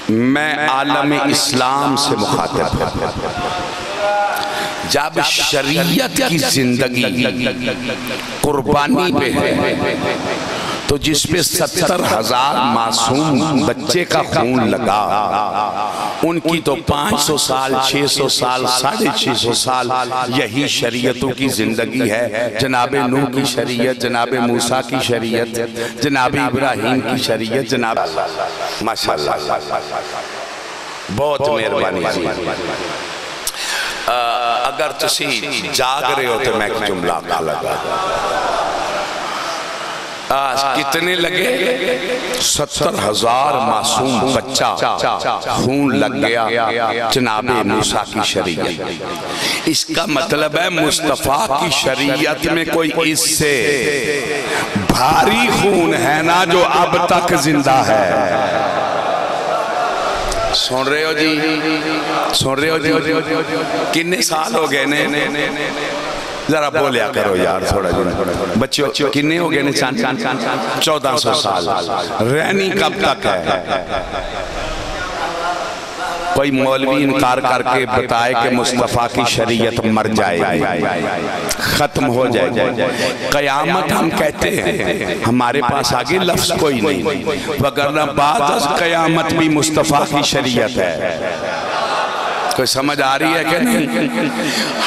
میں عالم اسلام سے مخاطب ہوں۔ جب شریعت کی زندگی قربانی پہ ہے تو جس پہ 70,000 معصوم بچے کا خون لگا، ان کی تو 500 سال 600 سال 650 سال یہی شریعتوں کی زندگی ہے۔ جناب نوح کی شریعت، جناب موسیٰ کی شریعت، جناب ابراہیم کی شریعت، جناب ماشاءاللہ بہت مہربانی جی۔ اگر تسی جاگ رہے ہو تو میں ایک جملہ کھا لگا، کتنے لگے؟ 70,000 معصوم بچہ خون لگ گیا جناب موسیٰ کی شریعت۔ اس کا مطلب ہے مصطفیٰ کی شریعت میں کوئی اس سے بھاری خون ہے نا جو اب تک زندہ ہے۔ سن رہے ہو جی؟ سن رہے ہو جی؟ کتنے سال ہو گئے نے؟ ذرا بولیا کرو یار تھوڑا جی بچوں، کتنے ہو گئے نے؟ 1400 سال۔ رہنی کب تک ہے؟ کوئی مولوی انکار کر کے بتائے کہ مصطفیٰ کی شریعت مر جائے گی، ختم ہو جائے گی۔ قیامت ہم کہتے ہیں، ہمارے پاس آگے لفظ کوئی نہیں، وگرنہ بعد از قیامت بھی مصطفیٰ کی شریعت ہے۔ کوئی سمجھ آ رہی ہے کہ نہیں؟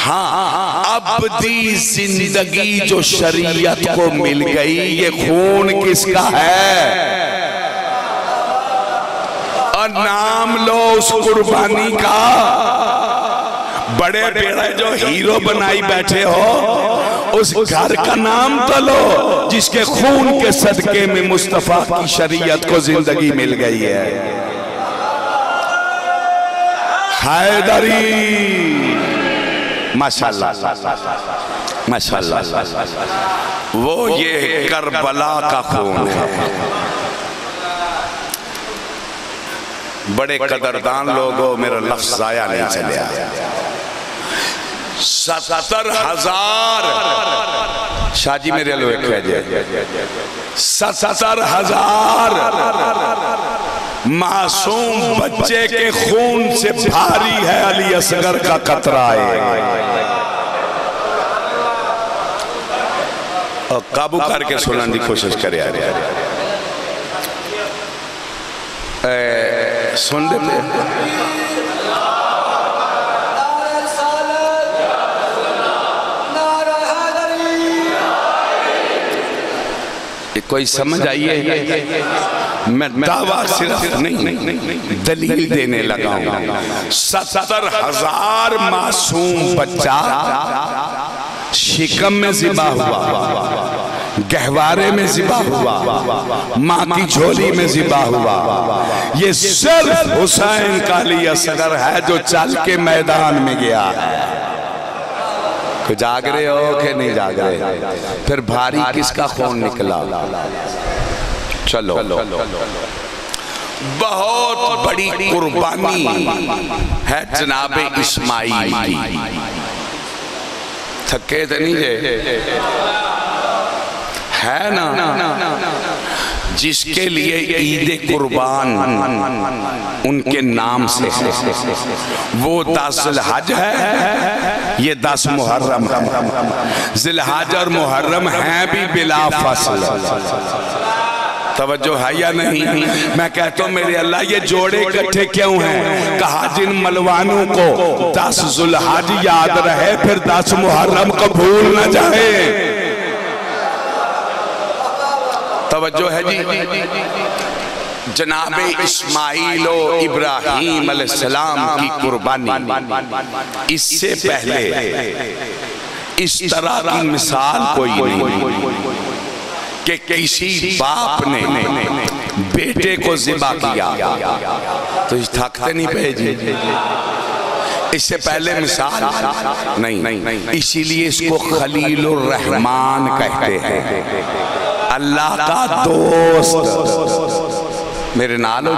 ہاں، ابدی زندگی جو شریعت کو مل گئی، یہ خون کس کا ہے؟ اور نام لو اس قربانی کا، بڑے بیڑے جو ہیرو بنائی بیٹھے ہو، اس گھر کا نام تو لو جس کے خون کے صدقے میں مصطفیٰ کی شریعت کو زندگی مل گئی ہے۔ حیدری ماشاءاللہ ماشاءاللہ، وہ یہ کربلا کا خون ہے۔ بڑے قدردان لوگوں، میرا لفظ ضائع نہیں چلے آیا۔ 70,000 شاہ جی میرے لوگ ایک کہہ 70,000 معصوم بچے کے خون سے بھاری ہے علی اصغر کا قطرہ اور قابو کر کے سنن دی کوشش کرے آ رہے سن دیتے کوئی سمجھ آئیے؟ میں دعویٰ صرف نہیں دلیل دینے لگا ہوں۔ 70,000 معصوم بچہ شکم میں ذبح ہوا، گہوارے میں ذبح ہوا، ماں کی جھولی میں ذبح ہوا۔ یہ صرف حسین کا علی اصغر ہے جو چل کے میدان میں گیا ہے۔ کہ جاگ رہے ہو کہ نہیں جاگ رہے؟ پھر بھاری کس کا خون نکلا؟ چلو بہت بڑی قربانی ہے جناب اسماعیل کی۔ تھکے تھے نہیں جے ہے نا، جس کے لیے عید قربان ان کے نام سے وہ 10 ذی الحج ہے، یہ 10 محرم ہے۔ ذی الحج اور محرم ہیں بھی بلا فصل۔ توجہ ہے یا نہیں؟ میں کہتا ہوں میرے اللہ یہ جوڑے اکٹھے کیوں ہیں؟ کہا جن ملوانوں کو 10 ذی الحج یاد رہے پھر 10 محرم کو بھول نہ جائے۔ توجہ ہے جی؟ جناب اسماعیل و ابراہیم علیہ السلام کی قربانی، اس سے پہلے اس طرح کی مثال کوئی نہیں کہ کسی باپ نے بیٹے کو ذبح کیا۔ تو اس تھکتے نہیں پہ جی؟ اس سے پہلے مثال نہیں، اسی لیے اس کو خلیل الرحمن کہتے ہیں، اللہ کا دوست۔ میرے نالو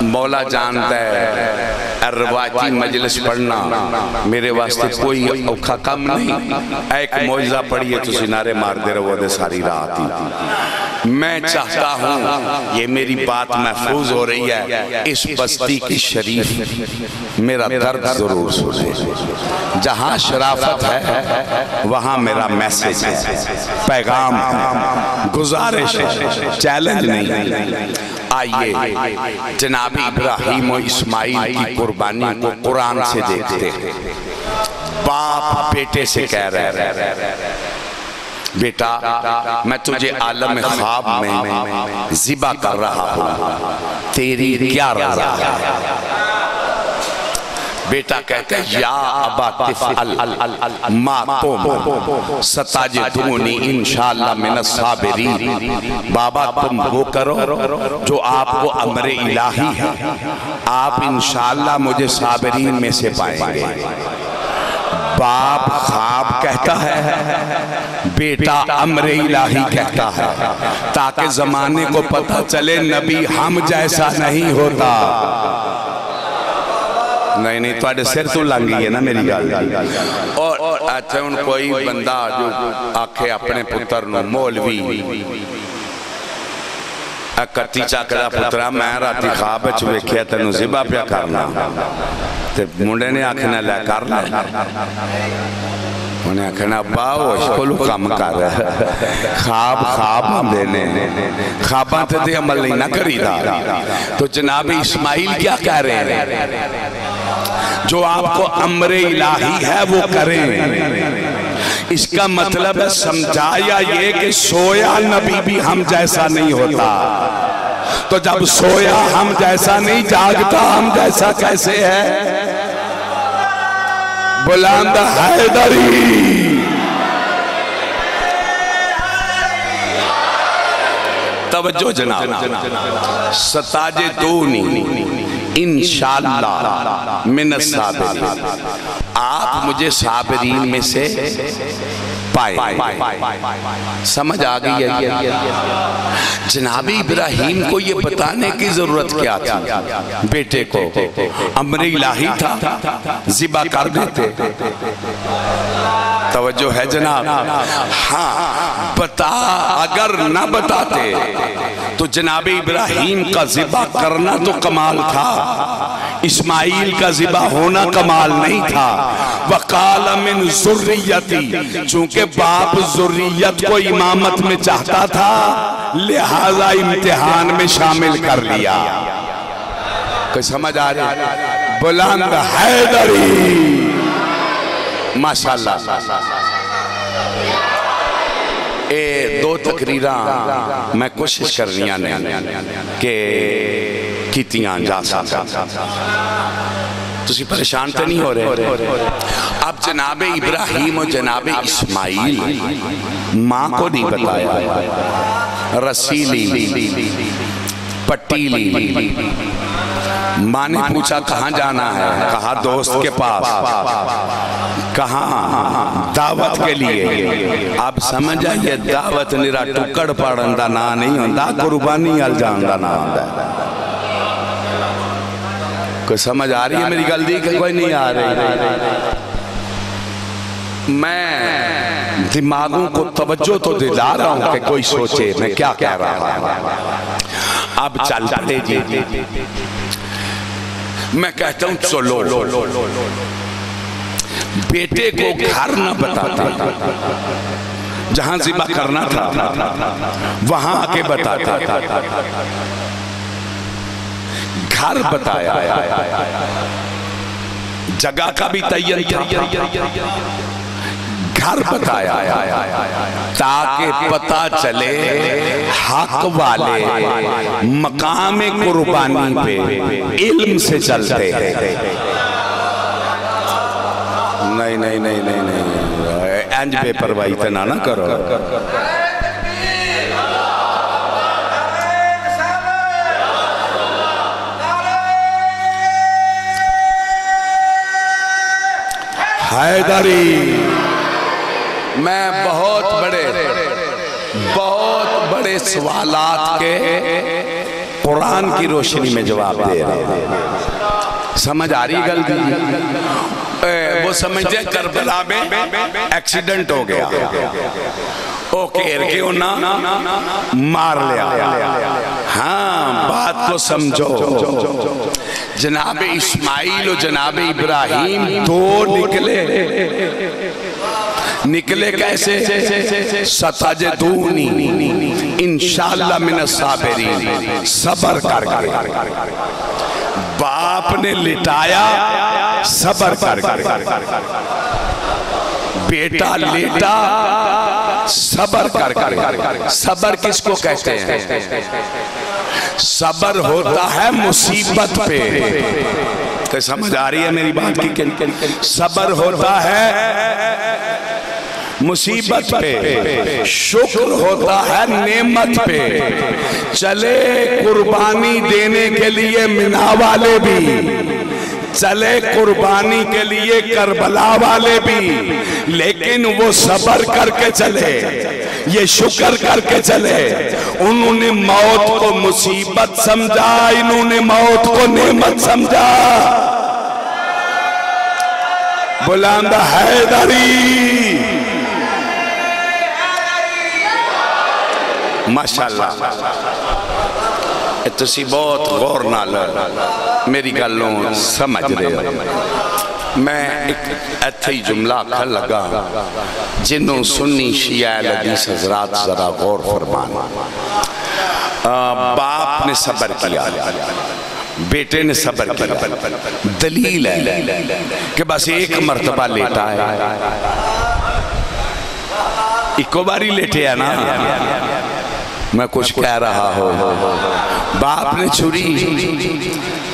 مولا جانتا ہے روایتی مجلس پڑھنا میرے واسطے کوئی اوکھا کم نہیں۔ ایک معجزہ پڑھیے تو سنارے مار دے رہو دے ساری رات ہی میں چاہتا ہوں یہ میری بات محفوظ ہو رہی ہے، اس بستی کی شریف میرا درد ضرور سنے۔ جہاں شرافت ہے وہاں میرا میسیج ہے، پیغام ہے، گزارش ہے، چیلنج نہیں۔ آئیے جناب ابراہیم و اسماعیل کی قربانی کو قرآن سے دیکھتے ہیں۔ باپ بیٹے سے کہہ رہے ہیں بیٹا میں تجھے عالم خواب میں ذبح کر رہا ہوں، تیری کیا رضا ہے؟ بیٹا کہتے ہیں یا ابا تفعل ما تؤمر ستجدونی انشاءاللہ من الصابرین۔ بابا تم وہ کرو جو آپ کو امر الہی ہے، آپ انشاءاللہ مجھے صابرین میں سے پائیں گے۔ باپ خواب کہتا ہے، بیٹا امر الہی کہتا ہے، تاکہ زمانے کو پتہ چلے نبی ہم جیسا نہیں ہوتا۔ نہیں تو آڈے سر تو لانگی ہے نا میری گال۔ اور اچھا ان کوئی بندہ جو آکھے اپنے پتر نو مولوی کتی چاکرہ پترہ میں راتی خواب چویکھیا تنو ذبح پیا کرنا، تے منڈے نے آکھنا لے کر لے، انہیں آکھنا ابا وہ اشکولو کم کر رہا ہے، خواب ہم دینے خواباں تے عمل نہیں نہ کری دا۔ تو جناب اسماعیل کیا کہہ رہے ہیں؟ جو آپ کو امر الہی ہے وہ کریں۔ اس کا مطلب ہے سمجھایا یہ کہ سویا نبی بھی ہم جیسا نہیں ہوتا، تو جب سویا ہم جیسا نہیں جاگتا ہم جیسا کیسے ہے؟ بلند حیدری توجہ جناب، ستجدونی انشاءاللہ من الصابرین، آپ مجھے صابرین میں سے پائے۔ سمجھ آگئی ہے؟ جناب ابراہیم کو یہ بتانے کی ضرورت کیا تھی؟ بیٹے کو امر الہی تھا، ذبح کر دیتے۔ توجہ ہے جناب؟ ہاں بتا، اگر نہ بتاتے تو جناب ابراہیم کا ذبح کرنا تو کمال تھا، اسماعیل کا ذبح ہونا کمال نہیں تھا۔ وقال من ذریتی، چونکہ باپ ذریت کو امامت میں چاہتا تھا لہذا امتحان میں شامل کر لیا۔ کوئی سمجھ آ رہی؟ بلند حیدری ماشاءاللہ۔ دو تقریران میں کوشش کر رہی ہیں کہ کیتیاں جا سکتا، تسی پریشان تے نہیں ہو رہے۔ اب جناب ابراہیم و جناب اسماعیل ماں کو نہیں بتایا، رسیلی پٹیلی، ماں نے پوچھا کہاں جانا ہے؟ کہا دوست کے پاس۔ کہاں؟ دعوت کے لیے۔ آپ سمجھ آئیے دعوت نیرا ٹکڑ پڑھندہ نہ نہیں ہوندہ، قربانی آل جاندہ نہ ہوندہ۔ کوئی سمجھ آ رہی ہے میری گل دی کہ کوئی نہیں آ رہی؟ میں دماغوں کو توجہ تو دلا رہا ہوں کہ کوئی سوچے میں کیا کہہ رہا ہوں۔ اب چل پڑے جی، میں کہتا ہوں چلو، بیٹے کو گھر نہ بتاتا، جہاں ذبح کرنا تھا وہاں آکے بتاتا، گھر بتایا، جگہ کا بھی تعین تھا، گھر بتایا تاکہ پتہ چلے حق والے مقام قربانی پہ علم سے چلتے ہیں۔ نہیں انج بے پرواہی تے نہ کرو۔ حیدری میں بہت بڑے سوالات کے قرآن کی روشنی میں جواب دے رہے ہیں۔ سمجھ آ رہی گل دی؟ وہ سمجھتے کربلا میں ایکسیڈنٹ ہو گیا، او کہر کے انہاں مار لیا۔ ہاں بات کو سمجھو، جناب اسماعیل و جناب ابراہیم دو نکلے کیسے؟ ستجدونی انشاءاللہ من الصابرین، صبر کر کے۔ باپ نے لٹایا صبر کر کے، بیٹا لیٹا صبر کر کے۔ صبر کس کو کہتے ہیں؟ صبر ہوتا ہے مصیبت پہ، تو سمجھ آ رہی ہے میری بات کی؟ صبر ہوتا ہے مصیبت پہ، شکر ہوتا ہے نعمت پہ۔ چلے قربانی دینے کے لیے منہ والے بھی، چلے قربانی کے لیے کربلا والے بھی، لیکن وہ صبر کر کے چلے، یہ شکر کر کے چلے۔ انہوں نے موت کو مصیبت سمجھا، انہوں نے موت کو نعمت سمجھا۔ بلند حیدری، ماشاءاللہ۔ تسی بہت غور نال میری گلوں سمجھ رہے ہو۔ میں ایک ایتھے ہی جملہ کھل لگا، جنہوں سنی شیعہ حدیث حضرات ذرا غور فرمانا۔ باپ نے صبر کیا، بیٹے نے صبر کیا، دلیل ہے کہ بس ایک مرتبہ لیٹا ہے، ایکو باری لیٹے ہے نا۔ میں کچھ کہہ رہا ہو، باپ نے چھری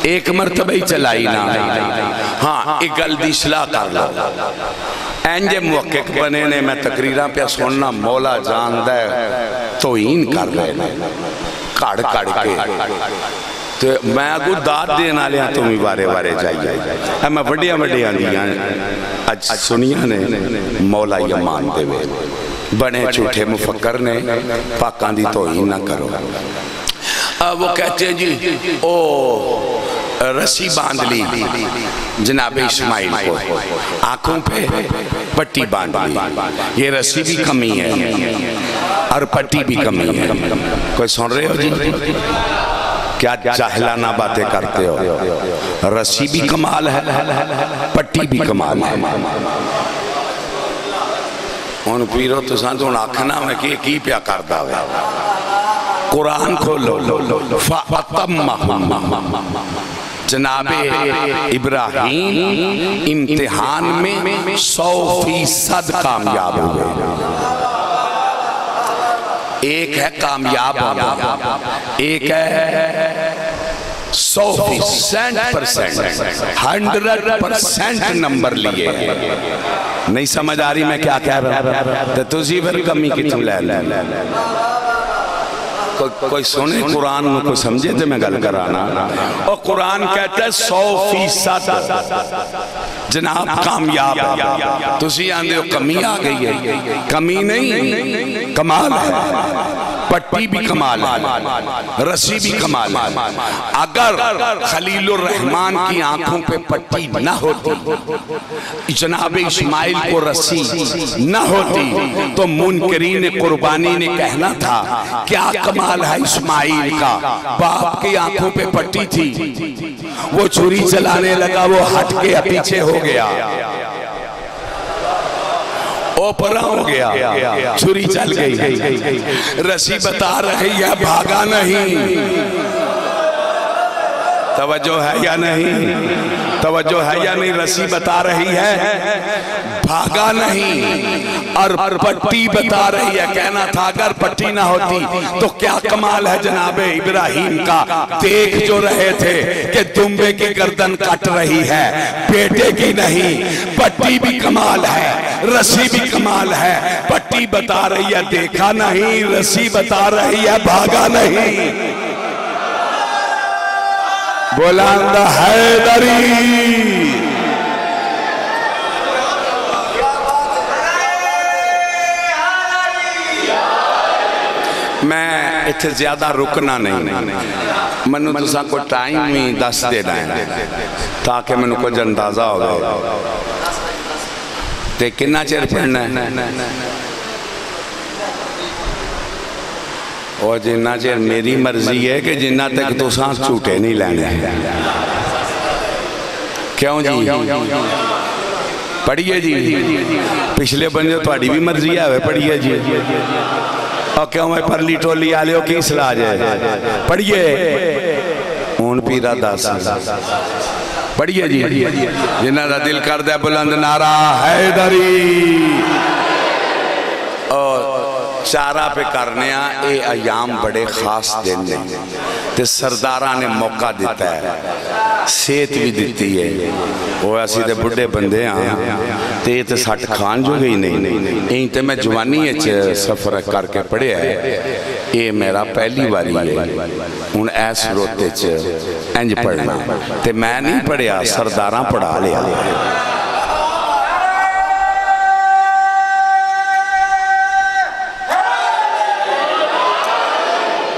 ایک مرتبہ ہی چلائی نا۔ ہاں ایک گل دی اصلاح کر لو، اینجے محقق بنے نے میں تقریرہ پہ سننا مولا جان دے توہین کر رہے نے کڑ کڑ کے، تو میں اگو داد دینا لیا تمہیں بارے بارے جائیے۔ میں بڑیاں بڑیاں دیاں اج سنیاں نے مولا یمان دے وے بنے جھوٹے مفکر نے پاکان دی توہین نہ کرو۔ وہ کہتے ہیں جی او رسی باندھ لی جناب اسماعیل کو، آنکھوں پہ پٹی باندھ لی، یہ رسی بھی کمی ہے اور پٹی بھی کمی ہے۔ کوئی سن رہے ہو جی؟ کیا جاہلانہ باتیں کرتے ہو؟ رسی بھی کمال ہے، پٹی بھی کمال ہے۔ ان پیرو تو سانتوں آکھنا میں کہ کی پیا کردہ ہے؟ قرآن کھولو، جناب ابراہیم امتحان میں 100% کامیاب ہوئے۔ ایک ہے کامیاب ہونا، ایک ہے 100% نمبر لیے۔ نہیں سمجھ آ رہی میں کیا کہہ رہا ہوں؟ تو تجھے پھر کمی کی تم لے لے کوئی سنے قرآن میں کوئی سمجھے تھے میں گل کرانا۔ اور قرآن کہتا ہے 100% جناب کامیاب ہے۔ تسی آندے ہو کمی آ گئی ہے، کمی نہیں کمال ہے، پٹی بھی کمال ہے، رسی بھی کمال ہے۔ اگر خلیل الرحمن کی آنکھوں پہ پٹی نہ ہوتی، جناب اسماعیل کو رسی نہ ہوتی، تو منکرین قربانی نے کہنا تھا کیا کمال ہے اسماعیل کا، باپ کی آنکھوں پہ پٹی تھی، وہ چھری چلانے لگا، وہ ہٹ کے پیچھے ہو گیا، اوپرا ہو گیا، چھری چل گئی، رسی بتا رہی ہے بھاگا نہیں۔ توجہ ہے یا نہیں؟ توجہ ہے یا نہیں؟ رسی بتا رہی ہے بھاگا نہیں، اور پٹی بتا رہی ہے۔ کہنا تھا اگر پٹی نہ ہوتی تو کیا کمال ہے جناب ابراہیم کا، دیکھ جو رہے تھے کہ دمبے کی گردن کٹ رہی ہے، بیٹے کی نہیں۔ پٹی بھی کمال ہے، رسی بھی کمال ہے، پٹی بتا رہی ہے دیکھا نہیں، رسی بتا رہی ہے بھاگا نہیں۔ بلند حیدری، میں اتھے زیادہ رکنا نہیں، منو تسا کو ٹائم ہی دس دے ڈائیں تاکہ منو کچھ اندازہ ہو گئے تے کنا چیر پڑھنا ہے۔ اور جنہ چیر میری مرضی ہے کہ جنہ تک تو سانس چھوٹے نہیں لینے کیوں جی پڑھئے جی پچھلے بندے تو آڑی بھی مرضی ہے پڑھئے جی اور کیوں میں پرلی ٹولی آلے ہو کی صلاح جائے پڑھئے اون پیرا داسا پڑھئے جی جنہ دا دل کر دے بلند نعرہ حیدری اور چارہ پہ کرنیا اے ایام بڑے خاص دن دیں تے سردارہ نے موقع دیتا ہے سیت بھی دیتی ہے وہ ایسی دے بڑے بندے ہیں تے تے ساٹھ کھان جو گئی نہیں این تے میں جوانی ہے سفر کر کے پڑھے ہے اے میرا پہلی باری ہے ان ایس روتے انج پڑھنا تے میں نہیں پڑھیا سرداراں پڑھا لیا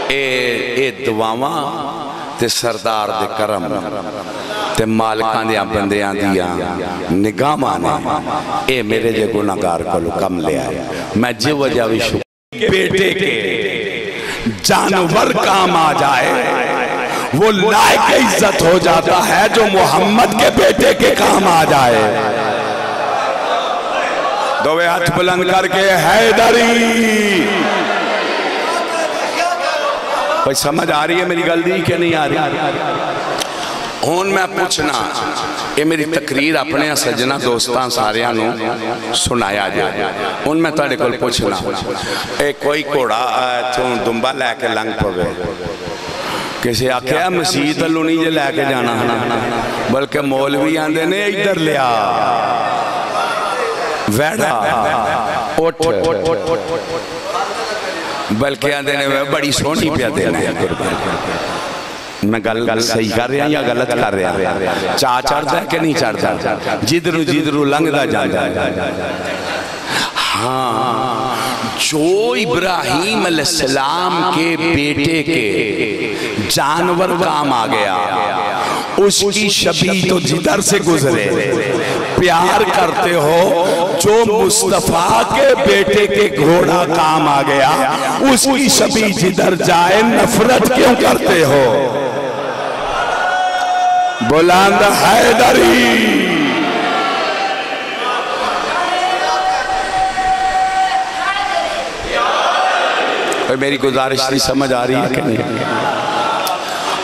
اے دعاواں تے سردار دے کرم تے مالکان دیا بندیاں دیا نگاہ مانے اے میرے جے گناہگار کلو کم لے آئے میں جو وجہ بھی شکر بیٹے کے جانور کام آ جائے وہ لائق عزت ہو جاتا ہے جو محمد کے بیٹے کے کام آ جائے دوے ہاتھ بلند کر کے حیدری کوئی سمجھ آ رہی ہے میری گل دی کہ نہیں آ رہی ہون میں پوچھنا یہ میری تقریر اپنے سجنہ دوستان ساریانوں سنایا جائے ان میں تاڑے کل پوچھنا کوئی کوڑا دنبا لے کے لنگ پوے کسی آکھیا مسیح تلو نہیں جے لے کے جانا بلکہ مولوی آندے نے ادھر لیا ویڑا اٹھ بلکہ آندے نے بڑی سونی پیا دینا ہے میں گل صحیح کر رہا یا غلط کر رہا چاہ چڑھتا ہے کہ نہیں چڑھتا جدرو لنگ دا جاندہ ہاں جو ابراہیم علیہ السلام کے بیٹے کے جانور کام آ گیا اس کی شبیہ تو جدر سے گزرے پیار کرتے ہو جو مصطفیٰ کے بیٹے کے گھوڑا کام آ گیا اس کی شبیہ جدر جائے نفرت کیوں کرتے ہو بلند حیدری میری گزارش نہیں سمجھ آ رہی ہے کہ نہیں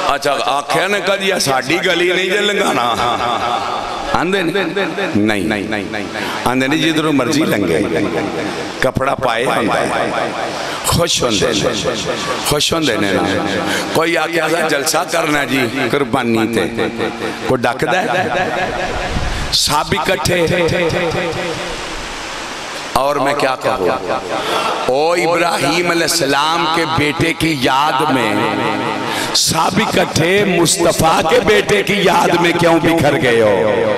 اچھا آنکھیں نے کہا دیا ساڑھی گلی نہیں جے لنگانا آندھے نہیں آندھے نہیں جدرو مرضی لنگے کپڑا پائے آندھے خوش ہوندے نے کوئی آکے آزا جلسہ کرنا جی قربانی تے کو ڈاک دے صحابی کٹھے اور میں کیا کہوں او ابراہیم علیہ السلام کے بیٹے کی یاد میں صحابی کٹھے مصطفیٰ کے بیٹے کی یاد میں کیوں بکھر گئے ہو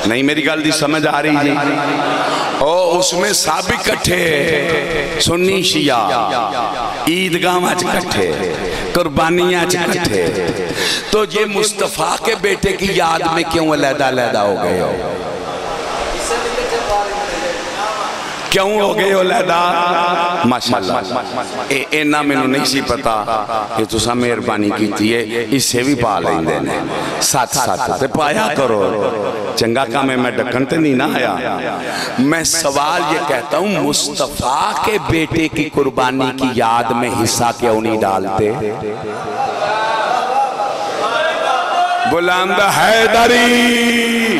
نہیں میری گل دی سمجھ آ رہی جی او اس میں صحابی کٹھے سنی شیعہ عیدگاہ مچ کٹھے قربانیاں چ کٹھے تو یہ مصطفیٰ کے بیٹے کی یاد میں کیوں علیحدہ ہو گئے ہو کیوں ہو گئے ہو علیحدہ ماشاءاللہ اینا میں نے نہیں سی پتا کہ تو سا مہربانی کی تھی ہے اس سے بھی پا لیں دینے ساتھ تے پایا کرو چنگا کام ہے میں ڈکھنتے نہیں نہ آیا میں سوال یہ کہتا ہوں مصطفیٰ کے بیٹے کی قربانی کی یاد میں حصہ کیوں نہیں ڈالتے بلند حیدری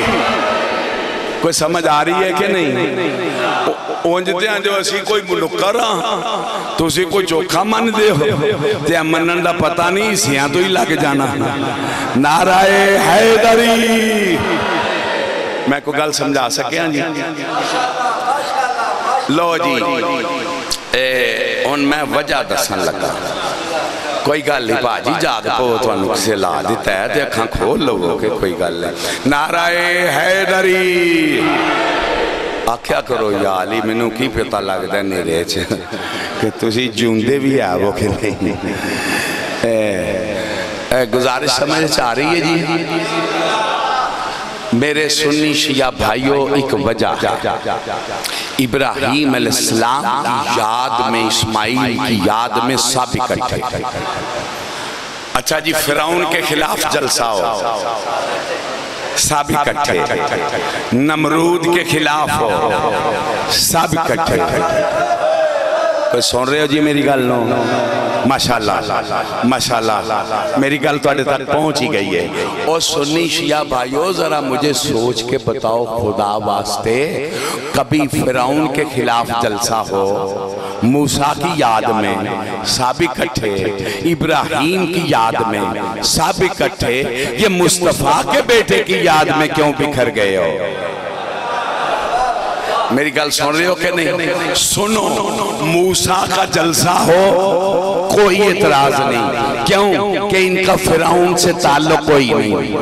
کوئی سمجھ آ رہی ہے کہ نہیں اونجتے ہیں جو اسی کوئی ملکر ہاں تو اسی کوئی چوکھا من دے ہو تے منن دا پتہ نہیں سیاں تو ہی لگ جانا نعرہ حیدری میں کو گل سمجھا سکے ہیں جی لو جی ان میں وجہ دسن لگا کوئی گل نہیں باجی جاگ پو تو انہوں سے لا دیتا ہے تے اکھاں کھول لوگوں کے کوئی گل ہے نعرہ حیدری آکھیا کرو یا علی منوں کی پتہ لگ دے نیرے چھے کہ تُسی جوندے بھی آوو کہ نہیں گزارش سمجھ چاہ رہی ہے جی میرے سنی شیعہ بھائیوں ایک وجہ ہے، ابراہیم علیہ السلام کی یاد میں، اسماعیل کی یاد میں سب اکٹھے۔ اچھا جی، فرعون کے خلاف جلسہ ہو، سب اکٹھے۔ نمرود کے خلاف ہو، سب اکٹھے۔ کوئی سن رہے ہو جی میری گل نو؟ ماشاءاللہ ماشاءاللہ، میری گل تو آڑے تک پہنچ ہی گئی ہے۔ اور سنی شیعہ بھائیو ذرا مجھے سوچ کے بتاؤ خدا واسطے، کبھی فرعون کے خلاف جلسہ ہو، موسیٰ کی یاد میں سب اکٹھے، ابراہیم کی یاد میں سب اکٹھے، یہ مصطفیٰ کے بیٹے کی یاد میں کیوں بکھر گئے ہو؟ میری گل سن رہے ہو کہ نہیں؟ سنو، موسیٰ کا جلسہ ہو کوئی اعتراض نہیں، کیوں کہ ان کا فرعون سے تعلق کوئی نہیں۔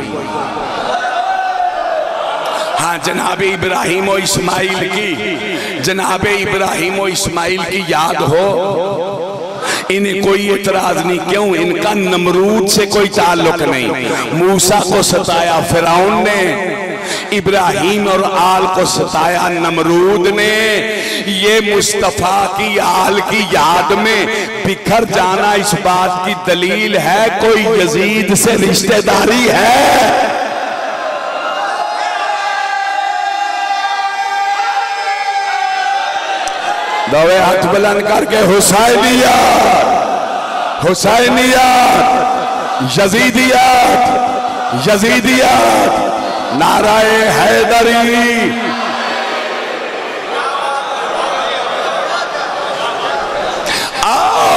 ہاں، جناب ابراہیم و اسماعیل کی، جناب ابراہیم و اسماعیل کی یاد ہو، انہیں کوئی اعتراض نہیں، کیوں؟ ان کا نمرود سے کوئی تعلق نہیں۔ موسیٰ کو ستایا فرعون نے، ابراہیم اور آل کو ستایا نمرود نے۔ یہ مصطفیٰ کی آل کی یاد میں بکھر جانا اس بات کی دلیل ہے کوئی یزید سے رشتہ داری ہے۔ دوے ہاتھ بلند کر کے حسینیات، حسینیات، یزیدیات، یزیدیات، نعرہ حیدری۔ آؤ،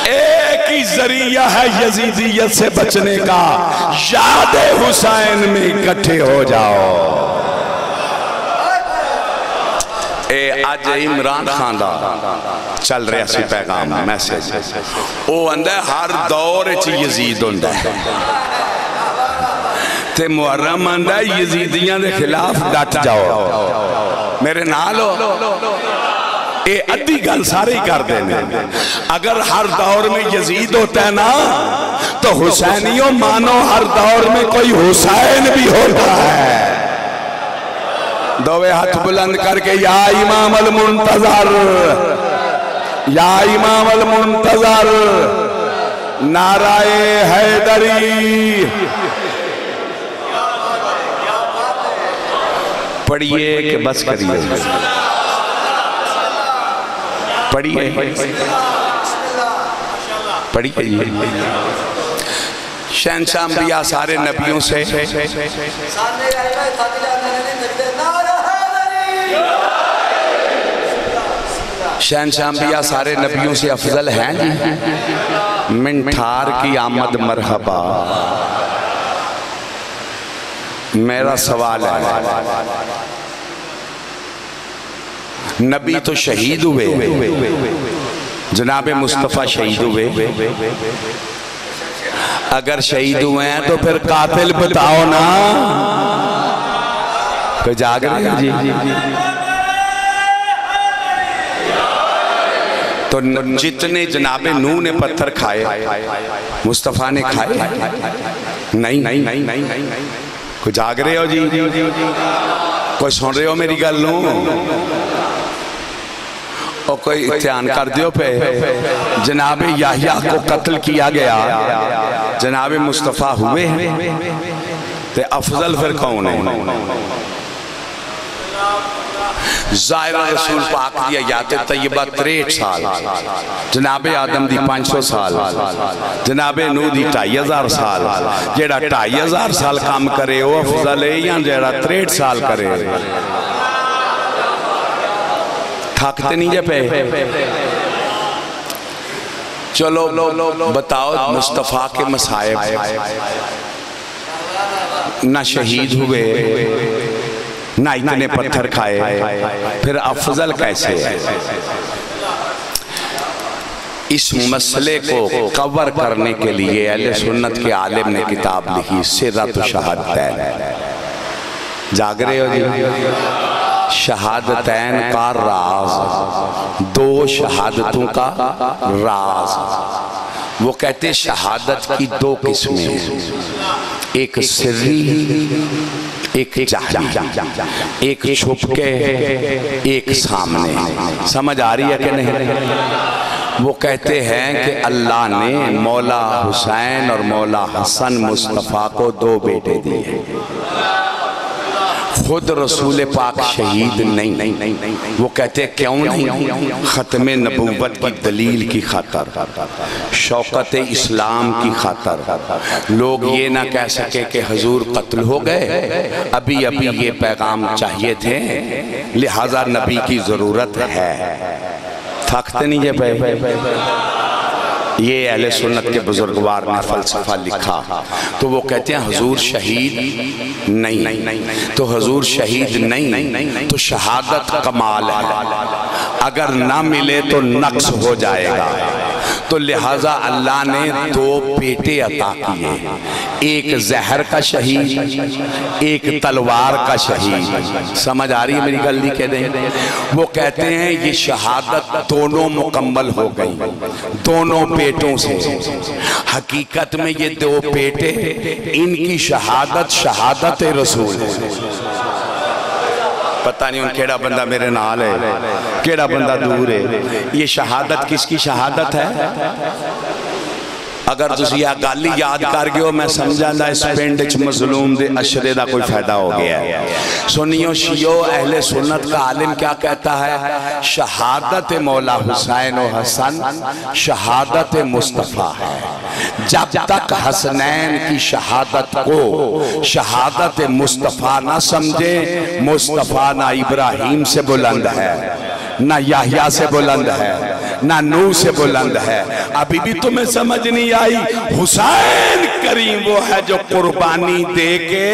ایک ہی ذریعہ ہے یزیدیت سے بچنے کا، یاد حسین میں اکٹھے ہو جاؤ۔ آج عمران خان دا چل رہا سی پیغام میسیج، وہ اندھے ہر دور چی یزید ہوندہ ہے، تے محرم اندھے یزیدیاں دے خلاف ڈٹ جاؤ، میرے نالو اے ادھی گل سارے ہی کر دینے۔ اگر ہر دور میں یزید ہوتا ہے نا تو حسینیوں مانو ہر دور میں کوئی حسین بھی ہوتا ہے۔ دوے ہاتھ بلند کر کے یا امام المنتظر، یا امام المنتظر، نعرہ حیدری۔ پڑھئے کہ بس کریے، پڑھئے پڑھئے۔ شہنشاہ انبیاء سارے نبیوں سے، شہنشاہ انبیاء سارے نبیوں سے افضل ہیں جی، منٹھار کی آمد مرحبا۔ میرا سوال ہے، نبی تو شہید ہوئے، جناب مصطفیٰ شہید ہوئے، اگر شہید ہوئے ہیں تو پھر قاتل بتاؤ نا، کوئی جاگ رہے ہیں جی؟ تو جتنے جناب نوح نے پتھر کھائے مصطفیٰ نے کھائے نہیں؟ کوئی جاگ رہے ہو جی؟ کوئی سن رہے ہو میری گل نو؟ اور کوئی اتحان کر دیو پہ جناب یحییٰ کو قتل کیا گیا، جناب مصطفیٰ ہوئے ہیں، تے افضل پھر کون ہے؟ ظاہرہ رسول پاک دی آیات طیبہ 63 سال، جناب آدم دی 500 سال، جناب نوح دی 2500 سال، جیڑا 2500 سال کام کرے وہ افضل ہے یا جیڑا 63 سال کرے؟ تھاکتے نہیں جے پہ؟ چلو بتاؤ، مصطفیٰ کے مصائب نہ شہید ہوئے نہ اتنے پتھر کھائے، پھر افضل کیسے ہے؟ اس مسئلے کو کور کرنے کے لیے اہل سنت کے عالم نے کتاب لکھی سرۃ الشہادتین۔ جاگ رہے ہو جی؟ شہادتین کا راز، دو شہادتوں کا راز، وہ کہتے شہادت کی دو قسمیں ہیں، ایک سری ایک جہری، ایک چھپ کے ایک سامنے. سمجھ آ رہی ہے کہ نہیں؟ وہ کہتے ہیں کہ اللہ نے مولا حسین اور مولا حسن مصطفیٰ کو دو بیٹے دیے. خود رسول پاک شہید نہیں. وہ کہتے کیوں نہیں؟ ختم نبوت کی دلیل کی خاطر، شوکت اسلام کی خاطر. لوگ یہ نہ کہہ سکے کہ حضور قتل ہو گئے، ابھی یہ پیغام چاہیے تھے، لہذا نبی کی ضرورت ہے. تھکتے نہیں یہ پہ. یہ اہل سنت کے بزرگوار نے فلسفہ لکھا تو وہ کہتے ہیں حضور شہید نہیں. تو حضور شہید نہیں تو شہادت کمال ہے، اگر نہ ملے تو نقص ہو جائے گا. تو لہٰذا اللہ نے دو بیٹے عطا کیے، ایک زہر کا شہید، ایک تلوار کا شہید. سمجھ آ رہی ہے میری گل؟ نہیں کہہ دیں. وہ کہتے ہیں یہ شہادت دونوں مکمل ہو گئی دونوں بیٹوں سے. حقیقت میں یہ دو بیٹے، ان کی شہادت شہادت رسول ہے. پتہ نہیں ان کیڑا بندہ میرے نال ہے، کیڑا بندہ دور ہے. یہ شہادت کس کی شہادت ہے؟ اگر تسی یہ گالی یاد کر گئے ہو، میں سمجھا دا اس پینڈ چ مظلوم دے اشرے دا کوئی فائدہ ہو گیا ہے. سنیو شیعو اہل سنت کا عالم کیا کہتا ہے؟ شہادت مولا حسین و حسن شہادت مصطفیٰ ہے. جب تک حسنین کی شہادت کو شہادت مصطفیٰ نہ سمجھے، مصطفیٰ نہ ابراہیم سے بلند ہے، نہ یحییٰ سے بلند ہے، نہ نوح سے بلند ہے. ابھی بھی تمہیں سمجھ نہیں آئی؟ حسین کریم وہ ہے جو قربانی دے کے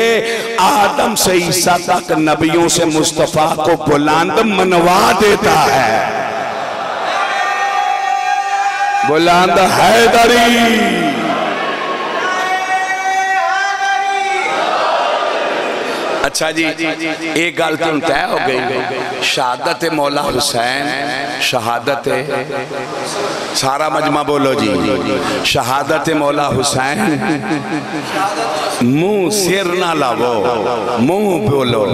آدم سے عیسیٰ تک نبیوں سے مصطفیٰ کو بلند منوا دیتا ہے. بلند حیدری. اچھا جی، ایک گل تو طے ہو گئی، شہادت مولا حسین، شہادت سارا مجمع بولو جی، شہادت مولا حسین. منہ سر نہ لاؤ، منہ بولو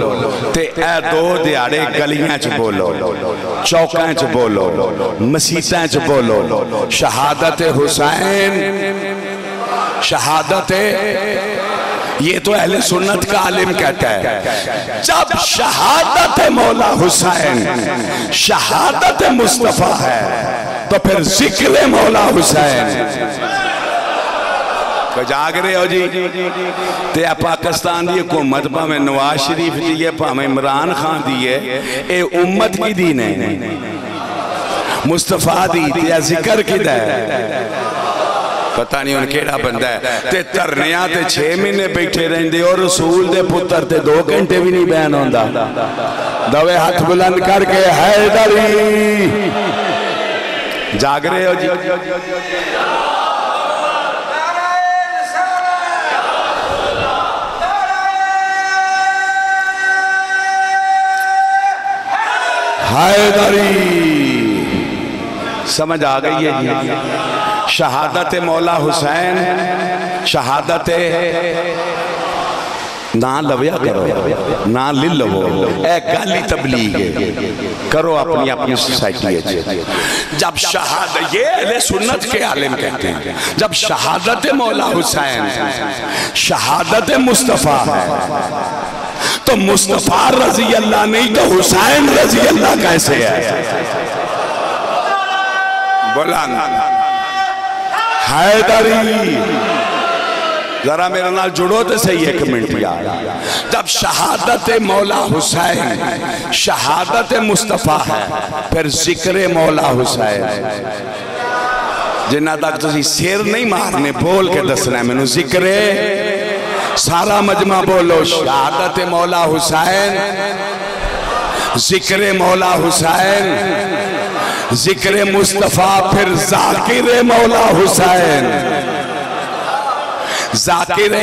تے اے دو دیاڑے گلیاں چ بولو، چوکاں چ بولو، مسیتاں چ بولو. شہادت حسین، شہادت، یہ تو اہل سنت کا عالم کہتا ہے. جب شہادت مولا حسین شہادت مصطفیٰ ہے تو پھر ذکر مولا حسین. جاگ رہے ہو جی؟ تے پاکستان دی حکومت پاہمیں نواز شریف دیئے، پاہمیں عمران خان دیئے، اے امت کی دین ہے، مصطفیٰ دی تے ذکر کی دے. پتہ نہیں ان کیڑا بندہ ہے. تے ترنیاں تے 6 مہینے بیٹھے رہن دے اور رسول دے پتر تے 2 گھنٹے بھی نہیں بیان ہوندا. دوے ہاتھ بلند کر کے حیدری. جاگ رہے ہو جی؟ حیدری. سمجھ آ گئی ہے جی؟ شہادت مولا حسین، شہادت نہ لویا کرو، نہ للو، اے گالی تبلیغ کرو اپنی سوسائٹی ہے. جب شہادت، یہ اہل سنت کے عالم کہتے ہیں، جب شہادت مولا حسین شہادت مصطفیٰ ہے تو مصطفیٰ رضی اللہ نہیں تو حسین رضی اللہ کیسے ہے؟ بولان حیدری. ذرا میرے نال جڑو تے صحیح 1 منٹ یار. جب شہادت مولا حسین شہادت مصطفیٰ ہے پھر ذکر مولا حسین. جنہ تک تسی سیر نہیں مارنے، بول کے دسنا ہے میں نے ذکر. سارا مجمع بولو، شہادت مولا حسین، ذکر مولا حسین، ذکر مصطفیٰ، پھر ذاکر مولا حسین، ذاکر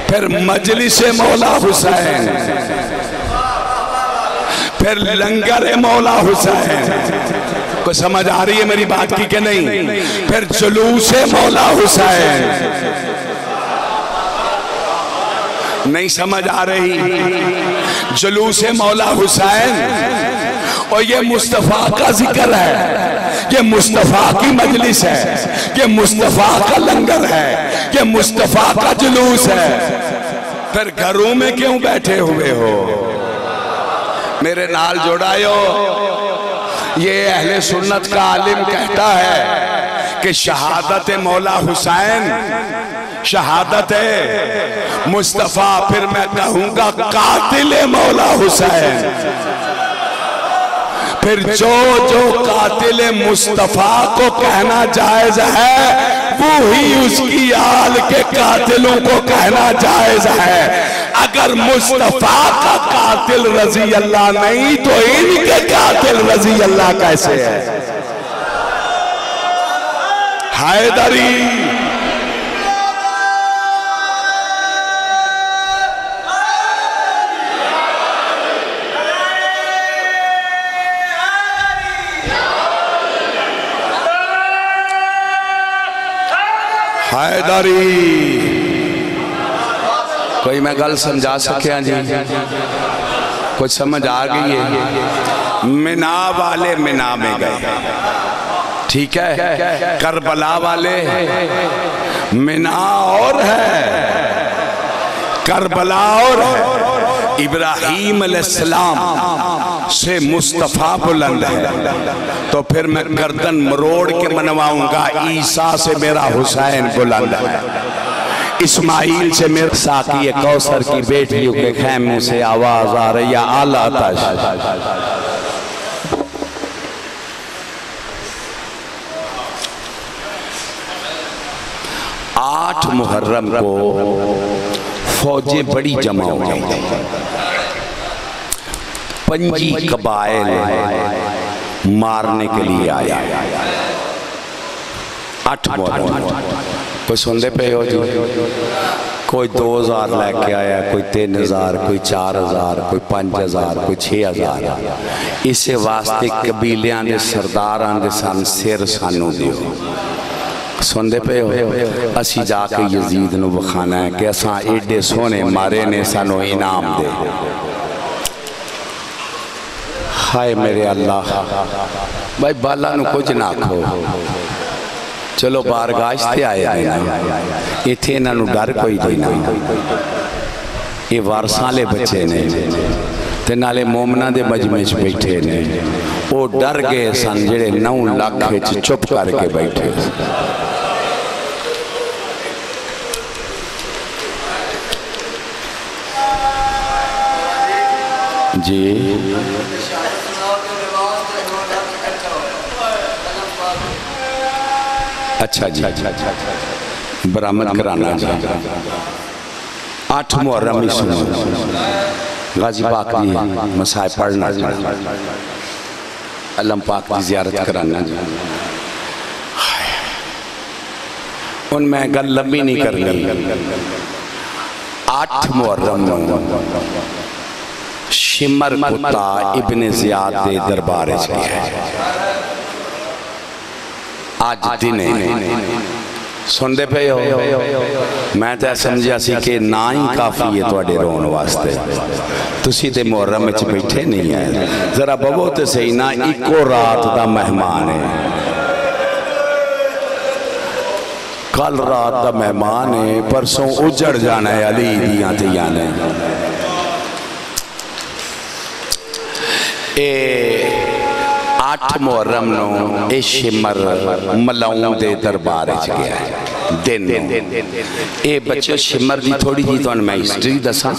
پھر مجلس مولا حسین، پھر لنگر مولا حسین. کوئی سمجھ آ رہی ہے میری بات کی کہ نہیں؟ پھر جلوس مولا حسین، نہیں سمجھ آ رہی؟ جلوس مولا حسین، اور یہ مصطفیٰ کا ذکر ہے، یہ مصطفیٰ کی مجلس ہے، یہ مصطفیٰ کا لنگر ہے، یہ مصطفیٰ کا جلوس ہے، پھر گھروں میں کیوں بیٹھے ہوئے ہو؟ میرے نال جوڑائیو، یہ اہل سنت کا عالم کہتا ہے کہ شہادت مولا حسین شہادت مصطفیٰ، پھر میں کہوں گا قاتل مولا حسین، پھر جو قاتل مصطفیٰ کو کہنا جائز ہے وہی اس کی آل کے قاتلوں کو کہنا جائز ہے۔ اگر مصطفیٰ کا قاتل رضی اللہ نہیں تو ان کے قاتل رضی اللہ کیسے ہے؟ حیدری حیدری، کوئی میں گل سمجھا سکیا جی؟ کچھ سمجھ آ گئی ہے؟ منا والے منا میں گئے، ٹھیک ہے؟ کربلا والے منا اور ہے، کربلا اور ہے۔ ابراہیم علیہ السلام سے مصطفیٰ بلند ہے، تو پھر میں گردن مروڑ کے منواؤں گا عیسیٰ سے میرا حسین بلند ہے، اسماعیل سے میرا ساقی کوثر کی بیٹیوں کے خیموں سے آواز آ رہی ہے اعلیٰ آتش۔ 8 محرم کو فوجیں بڑی جمع ہو گئی، 25 قبائل مارنے کے لیے آیا۔ 8 محرم کوئی سندے پہ ہو جو، کوئی 2000 لے کے آیا، کوئی 3000، کوئی 4000، کوئی 5000، کوئی 6000۔ اسے واسطے قبیلیاں دے سرداراں دے سان سر سانو دیو، سندے پہ ہو، اسی جا کے یزید نو بخانا ہے کہ اساں ایڈے سونے مارے نے سانو انعام دے۔ ہائے میرے اللہ، بھائی بالا نو کچھ نہ کھو، چلو بارگاہتے آئے یہ تھے انہاں نو ڈر کوئی دینا، یہ وارثاں لے بچے نے تے نالے مومنہ دے مجمع بیٹھے نے، وہ ڈر گئے سن جڑے 9 لاکھ چپ کر کے بیٹھے۔ جی اچھا جی برآمد کرانا جی۔ 8 محرم ہی سنو، غازی پاک دی مسائل پڑھنا جی، علم پاک دی زیارت کرانا جی۔ ان میں گل لمبی نہیں کرنی۔ 8 محرم شمر کتا ابن زیاد دے دربارے سے ہے، آج دنے سندے پہ ہو، میں تے سمجھا سی کہ نا ہی کافی ہے تو اڈے رون واسطے، تسی تے محرم میں بیٹھے نہیں ہے، ذرا بابو تے سہی نا ایکو رات دا مہمان ہے، کل رات دا مہمان ہے، پرسوں اجڑ جانا ہے علی دیاں تے یانے۔ 8 محرم نو اے شمر ملاؤں دے دربارے چ گیا ہے دن۔ اے بچے شمر دی تھوڑی جی تو میں ہسٹری دسا۔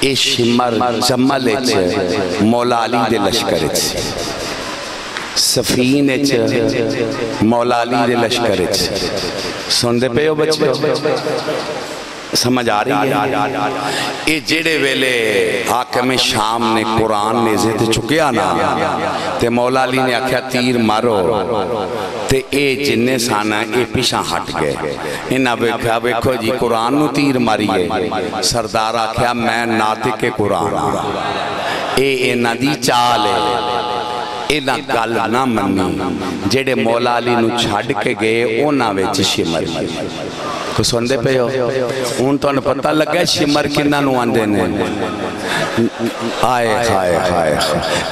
اے شمر جمل چ مولا علی دے لشکر چ، سفین چ مولا علی دے لشکر چ، سندے پہ ہو بچے؟ سمجھ آ رہی ہے؟ اے جڑے ویلے حاکم شام نے قرآن نیزے تے چکیا نا تے مولا علی نے آکھیا تیر مارو تے اے جننے سانا اے پیشاں ہٹ گئے، انہاں بیکھو جی قرآن نو تیر ماریے، سردار آکھیا میں ناطق قرآن، اے انہاں دی چال ہے، اینا گل نہ منی جیڑے مولا علی نو چھڑ کے گئے اونا ویچ شمر کو سندے پہ ہو ان تو انہیں پتہ لگا شمر کنہ نو آندے نے آئے خائے خائے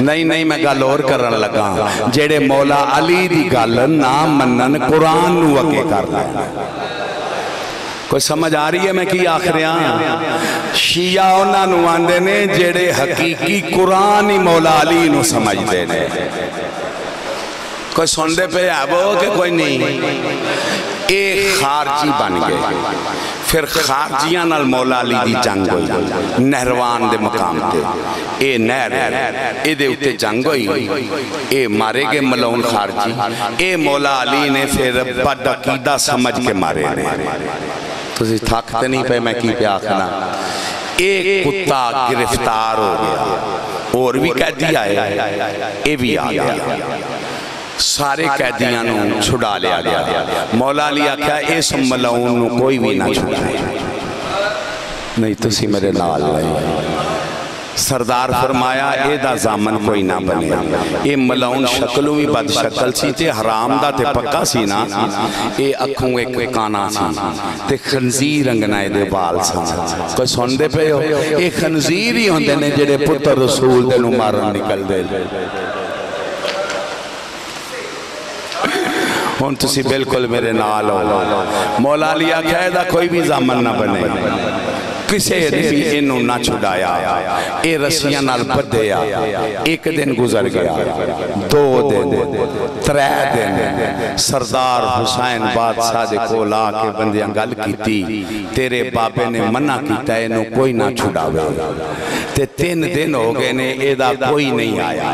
نہیں میں گل اور کرن لگا جیڑے مولا علی دی گل نہ منن قرآن نو اگے کر لیں کوئی سمجھ آ رہی ہے میں کی آخریاں شیعہ اونا نو آندے نے جیڑے حقیقی قرآن ہی مولا علی نو سمجھ دے نے کوئی سندے پہ ہے وہ کہ کوئی نہیں ایک خارجی بن گئے پھر خارجیاں نال مولا علی دی جنگ ہوئی نہروان دے مقام تے اے نہر اے دے اتے جنگ ہوئی اے مارے گے ملعون خارجی اے مولا علی نے پھر بد عقیدہ سمجھ کے مارے نے تو اسی تھاکتے نہیں پہ میں کی پہ آخنا ایک کتا گرفتار ہو گیا اور بھی قیدی آئے اے بھی آ گیا سارے قیدیاں نو چھڑا لیا گیا مولا علی آکھا اس ملعون نو کوئی بھی نہ چھڑائے نہیں تسی میرے نال نہیں سردار فرمایا اے دا زامن کوئی نہ بنے اے ملعون شکلوں بھی بد شکل سی تے حرام دا تے پکا سی نا اے اکھوں ایک کانا سی تے خنزیر انگنائے دے بال سا کوئی سن دے پہ ہو اے خنزیر ہی ہوندے نے جڑے پتر رسول دے نو مارن نکل دے ہون تسی بالکل میرے نال ہو مولا علی آکھا دا کوئی بھی زامن نہ بنے کسے نے بھی انہوں نہ چھڑایا اے رسیاں نال بدیا ایک دن گزر گیا 2 دن 3 دن سردار حسین بادشاہ دے کول آ کے بندیاں گل کیتی تیرے بابے نے منع کیتا ہے انہوں کوئی نہ چھڑاوے تے 3 دن ہو گئے نے اے دا کوئی نہیں آیا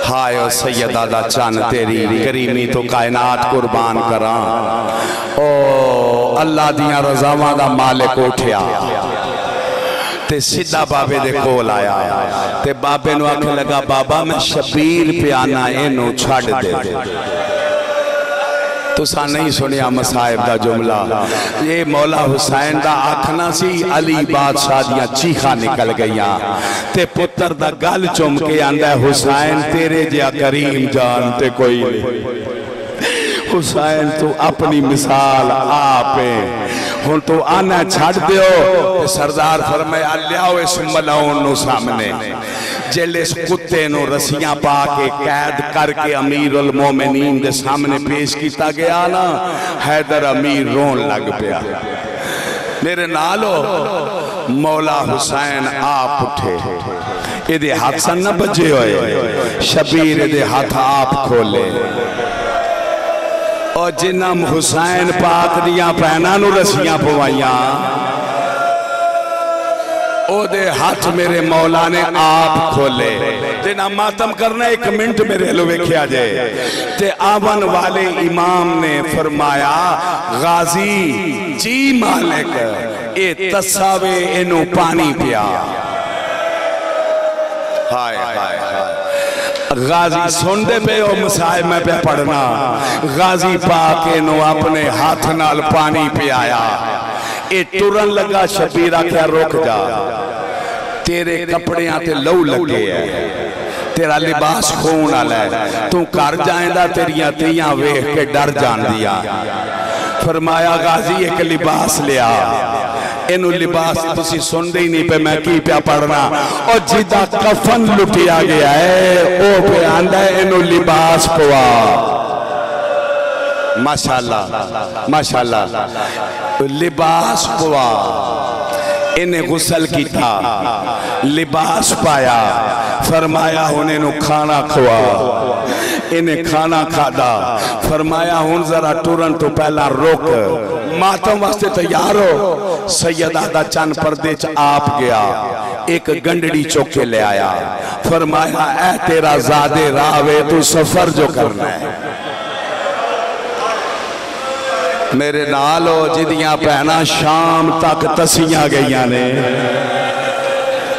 ہائے او سیدہ دا چان تیری کریمی تو کائنات قربان کران او اللہ دیاں رضاواں دا مالک اٹھیا تے سدھا بابے دے کول آیا تے بابے نو آکھے لگا بابا میں شبیر پہ آنا اینو چھڑ دے تو سا نہیں سنیا مصائب دا جملہ یہ مولا حسین دا آکھنا سی علی بادشاہ دیاں چیخا نکل گئیاں تے پتر دا گل چم کے آندہ حسین تیرے جیا کریم جان تے کوئی نہیں حسین تو اپنی مثال آپے ہن تو آنا چھڑ دیو سردار فرمایا لیاؤ اس ملعون نو سامنے جیلے اس کتے نو رسیاں پا کے قید کر کے امیر المومنین دے سامنے پیش کیتا گیا نا حیدر امیر رون لگ پیا میرے نالو مولا حسین آپ اٹھے ادھے ہاتھ سن نہ بجے ہوئے شبیر ادھے ہاتھ آپ کھولے اور جنم حسین پاک دیاں پہنا نو رسیاں پوائیاں او دے ہاتھ میرے مولا نے آپ کھولے جنہ ماتم کرنا 1 منٹ میرے لوے کیا جائے تے آون والے امام نے فرمایا غازی جی مالک اے تصاوے انو پانی پیا ہائے ہائے غازی سن دے پہ او مسائب میں پہ پڑھنا غازی پاک انو اپنے ہاتھ نال پانی پہ آیا اے ٹرن لگا شبیرہ کیا روک جا تیرے کپڑے آتے لو لگے ہیں تیرا لباس خون آلہ ہے تو کر جائیں دا تیریاں تیاں ویخ کے ڈر جان دیا فرمایا غازی ایک لباس لیا انو لباس تسی سن دے نہیں پہ میں کی پیا پڑھنا اور جیدہ کفن لٹیا گیا ہے او پہ آندہ ہے انو لباس پوا ماشاءاللہ ماشاءاللہ لباس پوا انہیں غسل کی تھا لباس پایا فرمایا انہیں نو کھانا کھوا انہیں کھانا کھادا فرمایا ہن ذرا ٹورن تو پہلا روک ماتم واسطے تیار ہو سیدہ دا چند پردے چ آپ گیا ایک گنڈڑی چوکے لے آیا فرمایا اے تیرا زادے راوے تو سفر جو کرنا ہے میرے نالو جدیاں پہنا شام تک تسیاں گئیاں نے